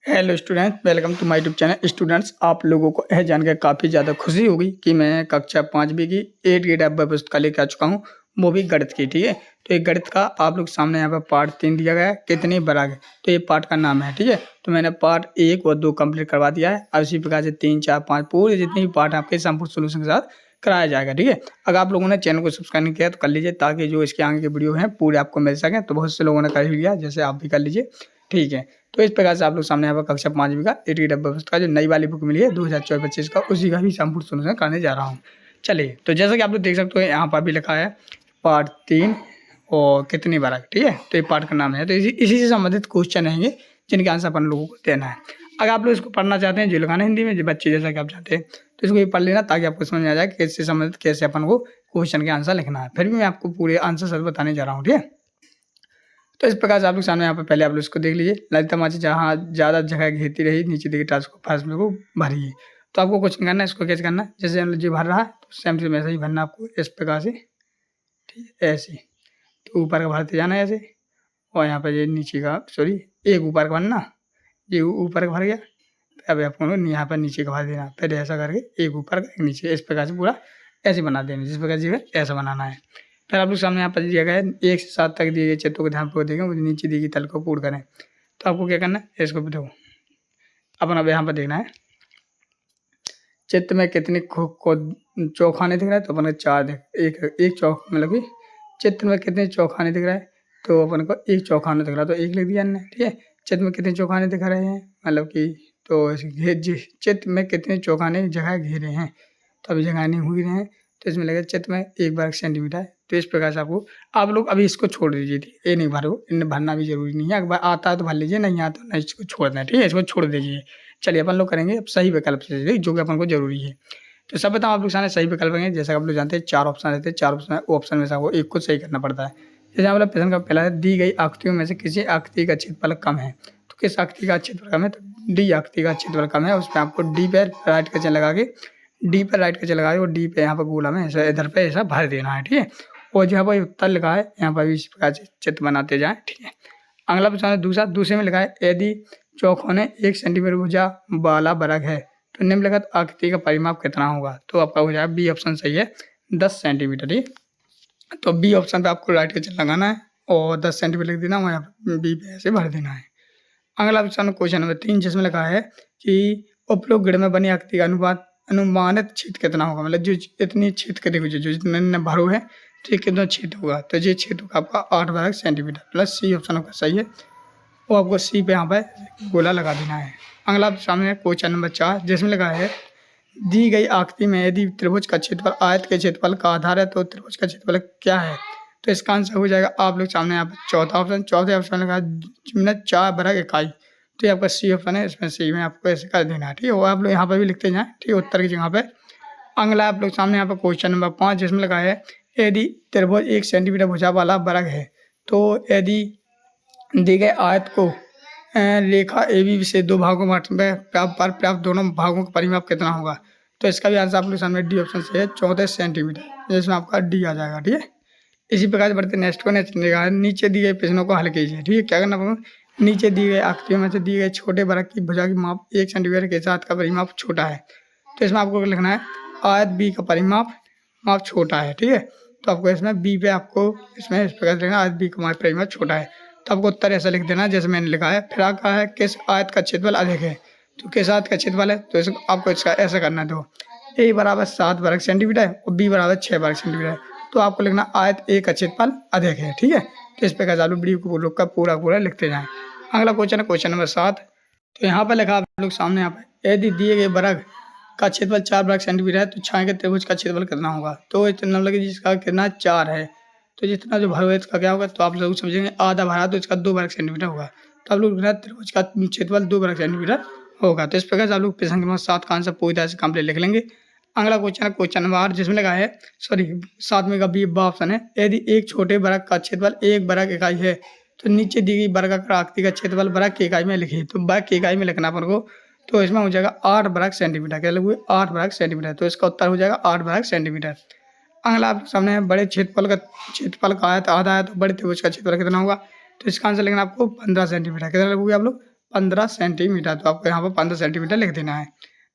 Hello student, welcome to my YouTube channel. Students, आप लोगों को यह जानकर काफ़ी ज़्यादा खुशी होगी कि मैं कक्षा 5वीं की 8 ग्रेड अव्वल पुस्तकालय लेकर आ चुका हूँ, वो भी गणित की। ठीक है, तो एक गणित का आप लोग सामने यहाँ पर पार्ट 3 दिया गया है, कितनी बराग है। तो ये पार्ट का नाम है। ठीक है, तो मैंने पार्ट 1 और 2 कंप्लीट करवा दिया है। अब इसी प्रकार से 3, 4, 5 पूरे जितने भी पार्ट आपके संपूर्ण सोल्यूशन के साथ कराया जाएगा। ठीक है, अगर आप लोगों ने चैनल को सब्सक्राइब नहीं किया तो कर लीजिए, ताकि जो इसके आगे के वीडियो हैं पूरे आपको मिल सकें। तो बहुत से लोगों ने कर ही लिया, जैसे आप भी कर लीजिए। ठीक है, तो इस प्रकार से आप लोग सामने यहाँ पर कक्षा 5वीं का 8 डब्बा का जो नई वाली बुक मिली है 2024-25 का, उसी का भी संपूर्ण सोल्यूशन करने जा रहा हूँ। चलिए, तो जैसा कि आप लोग देख सकते हो यहाँ पर भी लिखा है पार्ट 3 और कितनी बार। ठीक है, तो ये पार्ट का नाम है। तो इसी से संबंधित क्वेश्चन रहेंगे जिनके आंसर अपन लोगों को देना है। अगर आप लोग इसको पढ़ना चाहते हैं, जो लिखाना हिंदी में, जो बच्चे जैसा कि आप चाहते हैं, तो इसको भी पढ़ लेना, ताकि आपको समझ में आ जाए कि इससे संबंधित कैसे अपन को क्वेश्चन के आंसर लिखना है। फिर भी मैं आपको पूरे आंसर सब बताने जा रहा हूँ। ठीक है, तो इस प्रकार से आप लोग सामने यहाँ पर पहले आप लोग इसको देख लीजिए। ललिता माची जहाँ ज़्यादा जगह घेरती रही, नीचे देखिए टास्क को फर्स्ट में को भरिए। तो आपको कुछ नहीं करना है, इसको कैसे करना है, जैसे जो भर रहा है तो सेम टू वैसे ही भरना आपको, इस प्रकार से। ठीक है, ऐसे तो ऊपर का भरते जाना है ऐसे, और यहाँ पर ये नीचे का, सॉरी, एक ऊपर का भरना, ये ऊपर का भर गया। अब आपको यहाँ पर नीचे का भर देना, फिर ऐसा करके एक ऊपर का एक नीचे, इस प्रकार से पूरा ऐसे बना देना, जिस प्रकार से ऐसा बनाना है। फिर आप लोग सामने यहाँ पर दिया गया है 1 से 7 तक दिए गए चित्रों को ध्यानपूर्वक देखें, मुझे नीचे दी गई तल को पूर्ण करें। तो आपको क्या करना है, इसको देखो अपन, अब यहाँ पर देखना है चित्र में कितने चौखाने दिख रहा है। तो अपन को 4 एक चौक, मतलब कि चित्र में कितने चौखाने दिख रहा है, तो अपन को एक चौखाना दिख रहा है, तो 1 लिख दिया हमने। ठीक है, चित्र में कितने चौखाने दिख रहे हैं, मतलब कि तो चित्र में कितने चौखाने जगह घेरे हैं, तो अभी जगह नहीं हुई रहे हैं, तो इसमें लगेगा चित्र में 1 वर्ग सेंटीमीटर है। तो इस प्रकार से आपको, आप लोग अभी इसको छोड़ दीजिए। ठीक है, ये नहीं भरो, इन्हें भरना भी जरूरी नहीं है। अगर आता है तो भर लीजिए, नहीं आता तो नहीं, इसको छोड़ देना। ठीक है, इसको छोड़ दीजिए। चलिए अपन लोग करेंगे अब सही विकल्प से, जो कि अपन को जरूरी है। तो सब बताओ आप लोग सारे सही विकल्प हैं। जैसा आप लोग जानते हैं 4 ऑप्शन रहते हैं, 4 ऑप्शन में से आपको एक को सही करना पड़ता है। जैसे मतलब प्रश्न का पहला है, दी गई आकृतियों में से किसी आकृति का क्षेत्रफल कम है। तो किस आकृति का क्षेत्रफल कम है, तो डी आकृति का क्षेत्रफल कम है। उसमें आपको डी पे राइट का चिन्ह लगा के, डी पर राइट का चिन्ह लगा के, और डी पे यहाँ पर गोला में ऐसा इधर पे ऐसा भर देना है। ठीक है, और जहाँ पर उत्तर लिखा है यहाँ पर भी इस प्रकार से चित्र बनाते जाएं। ठीक है, अगला प्रश्न है दूसरे में लिखा है, यदि चौकोने 1 सेंटीमीटर भुजा वाला वर्ग है तो निम्नलिखित आकृति का परिमाप कितना होगा। तो आपका हो जाएगा बी ऑप्शन सही है, 10 सेंटीमीटर। ठीक, तो बी ऑप्शन पे आपको राइट का चिन्ह लगाना है और 10 सेंटीमीटर लिख देना, वहाँ बी पे ऐसे भर देना है। अगला क्वेश्चन नंबर 3, जिसमें लिखा है कि उपरोक्त गृह में बनी आकृति का अनुमानित क्षेत्र कितना होगा, मतलब जो इतनी क्षेत्र के जो जितने भरो है, ठीक, कितना क्षेत्र होगा। तो ये क्षेत्र होगा आपका 8 वर्ग सेंटीमीटर, प्लस सी ऑप्शन आपका सही है, और आपको सी पे यहाँ पर गोला लगा देना है। अगला सामने क्वेश्चन नंबर 4, जिसमें लिखा है, दी गई आकृति में यदि त्रिभुज का क्षेत्रफल आयत के क्षेत्रफल का आधार है तो त्रिभुज का क्षेत्रफल क्या है। तो इसका आंसर हो जाएगा आप लोग सामने यहाँ पर चौथे ऑप्शन लगा 4 वर्ग इकाई। तो ये आपका सी ऑप्शन है, इसमें सी में आपको ऐसे कर देना है। ठीक है, वो आप लोग यहाँ पर भी लिखते जाएँ। ठीक है, उत्तर की जगह पे। अगला आप लोग सामने यहाँ पर क्वेश्चन नंबर 5, जिसमें लगा है, यदि त्रिभुज 1 सेंटीमीटर भुजा वाला वर्ग है तो यदि दी गए आयत को रेखा ए बी से 2 भागों में प्राप्त दोनों भागों का परिमाप कितना होगा। तो इसका भी आंसर आप लोग सामने डी ऑप्शन से है, 14 सेंटीमीटर, जिसमें आपका डी आ जाएगा। ठीक है, इसी प्रकार से बढ़ते नेक्स्ट को नीचे दिए गए प्रश्नों को हल कीजिए। ठीक है, क्या करना पड़ेगा, नीचे दिए गए आकृतियों में से दिए गए छोटे वर्ग की भुजा की माप 1 सेंटीमीटर के साथ का परिमाप छोटा है। तो इसमें आपको लिखना है आयत बी का माप छोटा है। ठीक है, तो आपको इसमें बी पे आपको इसमें इस प्रकार लिखना, आयत बी का परिमाप छोटा है। तो आपको उत्तर ऐसा लिख देना जैसे मैंने लिखा है। फिर कहा है किस आयत का क्षेत्रफल अधिक है, तो किस आयत का क्षेत्रफल है, तो इसको आपको इसका ऐसा करना है। तो ए बराबर 7 वर्ग सेंटीमीटर है और बी बराबर 6 वर्ग सेंटीमीटर है, तो आपको लिखना आयत ए का क्षेत्रफल अधिक है। ठीक है, तो इस प्रकार आप लोग वीडियो को रोक कर पूरा लिखते जाएं। अगला क्वेश्चन है क्वेश्चन नंबर 7। तो यहाँ पर लिखा आप लोग सामने, यहाँ पर यदि दिए गए वर्ग का क्षेत्रफल 4 वर्ग सेंटीमीटर है तो छाया के त्रिभुज का क्षेत्रफल कितना होगा। तो इतना मतलब जिसका कितना 4 है, तो जितना जो भरो है इसका क्या होगा, तो आप लोग समझेंगे आधा भरा तो इसका 2 वर्ग सेंटीमीटर होगा। तो आप लोग त्रिभुज का क्षेत्रफल 2 वर्ग सेंटीमीटर होगा। तो इस प्रकार से आप लोग प्रश्न नंबर 7 का आंसर पूरी तरह से कंप्लीट लिख लेंगे। अगला क्वेश्चन है क्वेश्चन नंबर 8, जिसमें लगा है, सॉरी 7वें का बी ऑप्शन है, यदि एक छोटे वर्ग का क्षेत्रफल 1 वर्ग इकाई है तो नीचे दी गई वर्गाकार आकृति का क्षेत्रफल वर्ग की इकाई में लिखिए। तो वर्ग की इकाई में लिखना अपन को, तो इसमें हो जाएगा 8 वर्ग सेंटीमीटर। क्या लगभग 8 वर्ग सेंटीमीटर, तो इसका उत्तर हो जाएगा 8 वर्ग सेंटीमीटर। अगला आप सामने बड़े क्षेत्रफल का आयत आधा है तो बड़े त्रिभुज का क्षेत्रफल कितना होगा। तो इसका आंसर लिखना आपको 15 सेंटीमीटर। कितना लगोगे आप लोग 15 सेंटीमीटर। तो आपको यहाँ पर 15 सेंटीमीटर लिख देना है।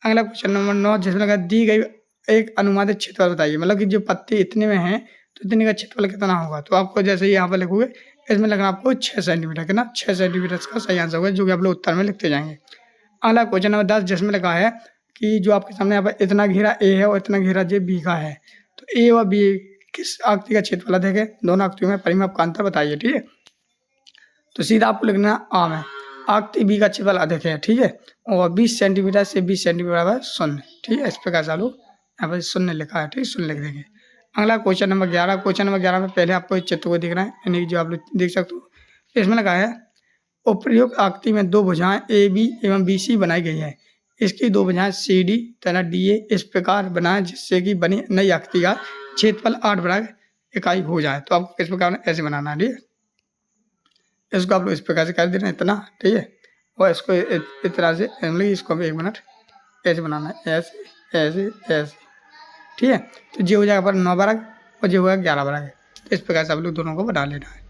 अगला क्वेश्चन नंबर 9 जिसमें लगा दी गई एक अनुमानित क्षेत्रफल बताइए, मतलब कि जो पत्ती इतने में है तो इतने का क्षेत्रफल कितना होगा। तो आपको जैसे ही यहाँ पर लिखोगे इसमें लगना आपको 6 सेंटीमीटर, कितना 6 सेंटीमीटर का सही आंसर होगा, जो कि आप लोग उत्तर में लिखते जाएंगे। अगला क्वेश्चन नंबर 10 जिसमें लिखा है कि जो आपके सामने यहाँ पर इतना घेरा ए है और इतना घेरा जे बी का है, तो ए और बी किस आकृति का क्षेत्रफल देखे, दोनों आकृतियों में परिमाप का अंतर बताइए। ठीक है, तो सीधा आपको लिखना आम है आकृति बी का क्षेत्रफल अधिक है। ठीक है, और 20 सेंटीमीटर से 20 सेंटीमीटर बराबर 0। ठीक है, इस प्रकार से आप लोग यहाँ पर 0 लिखा है। ठीक, 0 लिख देंगे। अगला क्वेश्चन नंबर 11। क्वेश्चन नंबर 11 में पहले आपको इस चित्र को देखना है, यानी जो आप लोग देख सकते हो इसमें लगा है उपयुक्त आकृति में दो भुजाएं ए बी एवं बी सी बनाई गई है। इसकी दो भुजाएं सी डी तथा डी ए इस प्रकार बनाएं जिससे कि बनी नई आकृति का क्षेत्रफल 8 वर्ग इकाई हो जाए। तो आपको किस प्रकार ऐसे बनाना है। ठीक है, इसको आप लोग इस प्रकार से कर देना इतना। ठीक है, और इसको इस तरह से इसको भी 1 मिनट ऐसे बनाना है, ऐसे ऐसे ऐसे। ठीक है, तो ये हो जाएगा पर 9 वर्ग और ये हो गया 11 वर्ग। तो इस प्रकार से आप लोग दोनों को बना लेना है।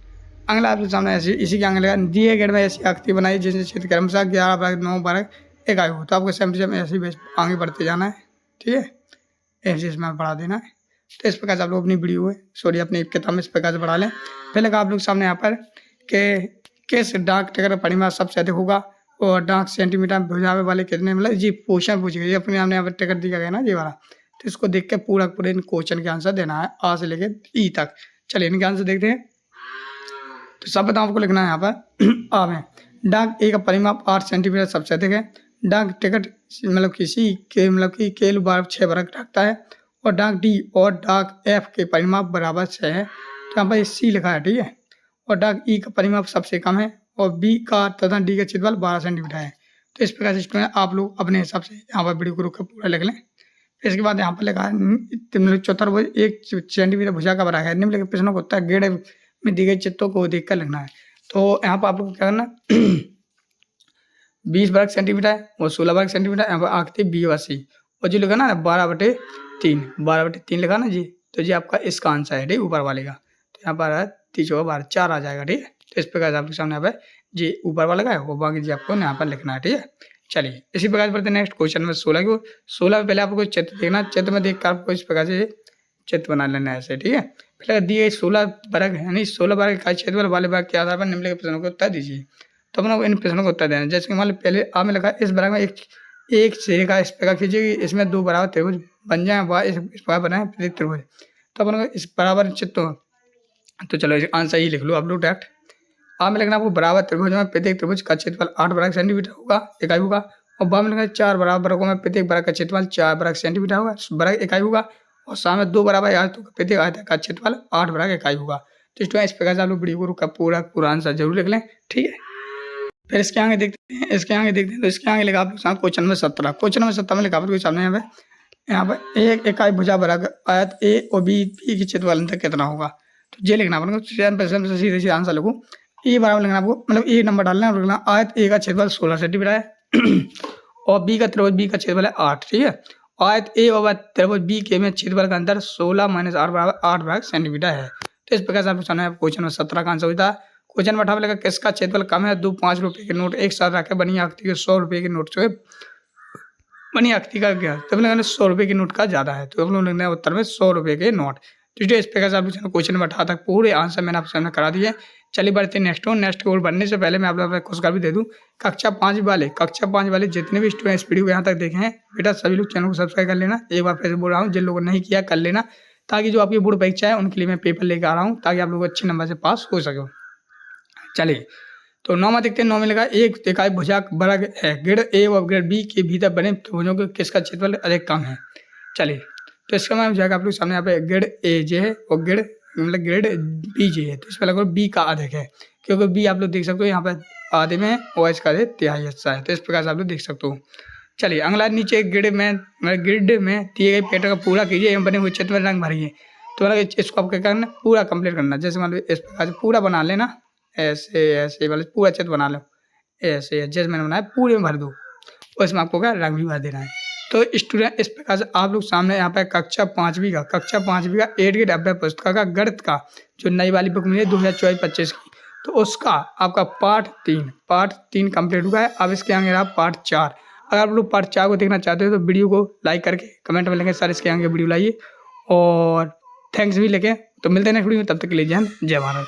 अगला आपके सामने ऐसे इसी के आगे लगा दिए गए में ऐसी आकृति बनाई जिससे क्षेत्र क्रमशः 11 वर्ग 9 वर्ग इकाई हो। तो आपको सेम टू सेम ऐसे ही आगे बढ़ते जाना है। ठीक है, ऐसे इसमें बढ़ा देना है। तो इस प्रकार से आप लोग अपनी वीडियो अपनी किताब में इस प्रकार से बढ़ा लें। पहले का आप लोग सामने यहाँ पर कि किस डाक टिकट का परिमाण सबसे अधिक होगा और डाक सेंटीमीटर भुजावे वाले कितने, मतलब जी क्वेश्चन पूछे गए अपने हमने यहाँ पर टिकट दिया गया ना ये वाला। तो इसको देख के पूरा इन क्वेश्चन के आंसर देना है आ से लेके ई तक। चलिए इनके आंसर देखते हैं। तो सब बताओ आपको लिखना है यहाँ पर आ में डाक ए का परिमाप 8 सेंटीमीटर सबसे अधिक है। डाक टिकट मतलब किसी के मतलब कि केल बार 6 वर्ग रखता है और डाक डी और डाक एफ के परिमाप बराबर 6 है। तो यहाँ पर सी लिखा है। ठीक है, और डाक ई का परिमाप सबसे कम है और बी का तथा डी का क्षेत्रफल 12 सेंटीमीटर है। तो इस प्रकार से स्टूडेंट आप लोग अपने हिसाब से यहाँ पर वीडियो को रुक कर पूरा लिख लें। फिर इसके बाद यहाँ पर लिखा है चौथा 1 सेंटीमीटर भुजा का बराबर है। निम्नलिखित प्रश्नों को उत्तर गेड़ में दी गई चित्रों को देखकर लिखना है। तो यहाँ पर आप लोग क्या करना 20 वर्ग सेंटीमीटर और 16 वर्ग सेंटीमीटर यहाँ पर आकृति बी व सी, और जो लिखा ना 12/3 लिखा ना जी, तो जी आपका इसका आंसर है। ठीक, ऊपर वाले का। तो यहाँ पर 3 4 आ जाएगा। ठीक है, तो इस प्रकार से आपके सामने यहाँ पर जी ऊपर वाला का है वो बाकी जी आपको यहाँ पर लिखना है। ठीक है, चलिए इसी प्रकार से बढ़ते नेक्स्ट क्वेश्चन में 16 को। 16 में पहले आपको चित्र देखना, चित्र में देख कर आपको इस प्रकार से चित्र बना लेना है ऐसे। ठीक है, पहले दिए 16 वर्ग यानी 16 वर्ग का क्षेत्रफल वाले वर्ग के आधार पर निम्नलिखित प्रश्नों को उत्तर दीजिए। तो अपना इन प्रश्नों को उत्तर देना, जैसे कि मान लो पहले आ में लगा इस वर्ग में एक सिरे का इस प्रकार खींचिए इसमें 2 बराबर त्रिभुज बन जाए, इस प्रकार बनाए प्रत्येक त्रिभुज। तो अपन को इस बराबर चित्र, तो चलो आंसर ही लिख लो आप लोग डायरेक्ट। आ में लिखना आपको बराबर त्रिभुज में प्रत्येक त्रिभुज का क्षेत्रफल 8 वर्ग सेंटीमीटर होगा इकाई होगा, और बा में लिखना 4 बराबर वर्गों में प्रत्येक वर्ग का क्षेत्रफल 4 वर्ग सेंटीमीटर होगा वर्ग इकाई होगा, और सामने 2 बराबर आयतों का प्रत्येक आयत का क्षेत्रफल 8 वर्ग इकाई होगा। तो इस प्रकार से आप लोग वीडियो को पूरा आंसर जरूर लिख लें। ठीक है, फिर इसके आगे देखते हैं। तो इसके आगे लिखा आप लोग क्वेश्चन नंबर 17। क्वेश्चन नंबर 17 में लिखा आपके सामने यहाँ पर एक इकाई भुजा वर्ग आयत ए और बी के क्षेत्रफल अंतर कितना होगा। तो ये लिखना आपको सीधे सीधे आंसर लिखो। ए बराबर लिखना आपको, मतलब ए नंबर डालना है और लिखना आयत ए का क्षेत्रफल 16 सेंटीमीटर है और बी का त्रिभुज बी का क्षेत्रफल है 8। ठीक है, आयत ए और त्रिभुज बी के में क्षेत्रफल का अंतर 16 - 8 बराबर 8 वर्ग सेंटीमीटर है। तो इस प्रकार से आपको सामने क्वेश्चन नंबर 17 का आंसर होता है। क्वेश्चन में 18 लगा किसका क्षेत्रफल कम है। 2 5 रुपए के नोट एक साथ रखे बनी आकृति के 100 रुपए के नोट से बनी आकृति का क्या, तब लगना 100 रुपए के नोट का ज्यादा है। तो हम लोग लिखना है उत्तर में 100 रुपए के नोट। तो इस प्रकार से आप क्वेश्चन नंबर 18 तक पूरे आंसर मैंने आपके सामने करा दिए। चलिए बढ़ते नेक्स्ट गोल बनने से पहले मैं आप लोगों को खुशखबरी दे दूं, कक्षा 5 वाले जितने भी स्टूडेंट इस वीडियो को यहाँ तक देखे हैं बेटा सभी लोग चैनल को सब्सक्राइब कर लेना। एक बार फिर बोल रहा हूँ जिन लोगों ने नहीं किया कर लेना, ताकि जो आपकी बोर्ड परीक्षा है उनके लिए मैं पेपर लेकर आ रहा हूँ ताकि आप लोग अच्छे नंबर से पास हो सके। चलिए तो 9 में देखते हैं। 9 में लगा एक इकाई भुजा वर्ग है ग्रेड ए और ग्रेड बी के भीतर बने त्रिभुजों के किसका क्षेत्रफल अधिक कम है। चलिए तो इसका मतलब जाएगा आप लोग सामने यहाँ पे ग्रेड ए जे है और ग्रेड बी जे है। तो इसमें लगभग बी का अधिक है, क्योंकि बी आप लोग देख सकते हो यहाँ पे आधे में है और इसका तिहाई हिस्सा है। तो इस प्रकार से आप लोग देख सकते हो। चलिए अगला नीचे ग्रिड में दिए गए पैटर्न का पूरा कीजिए एवं बने हुए क्षेत्र में रंग भरिए। तो मतलब इसको आप क्या करना पूरा कंप्लीट करना। जैसे मान लो इस प्रकार से पूरा बना लेना, ऐसे वाले पूरा चित्र बना लो ऐसे जैसे मैंने बनाया पूरे में भर दो और इसमें आपको क्या रंग भी भर देना है। तो स्टूडेंट इस प्रकार से आप लोग सामने यहाँ पे कक्षा पाँचवीं का 8 ग्रेड अभ्यास पुस्तक का गणित का जो नई वाली बुक मिली है 2024-25 की, तो उसका आपका पार्ट 3 कंप्लीट हुआ है। अब इसके आगे रहा पार्ट 4। अगर आप लोग पार्ट 4 को देखना चाहते हो तो वीडियो को लाइक करके कमेंट में लिखें सर इसके आगे वीडियो लाइए, और थैंक्स भी लिखें। तो मिलते हैं नेक्स्ट वीडियो में, तब तक के लिए जय हिंद, जय भारत।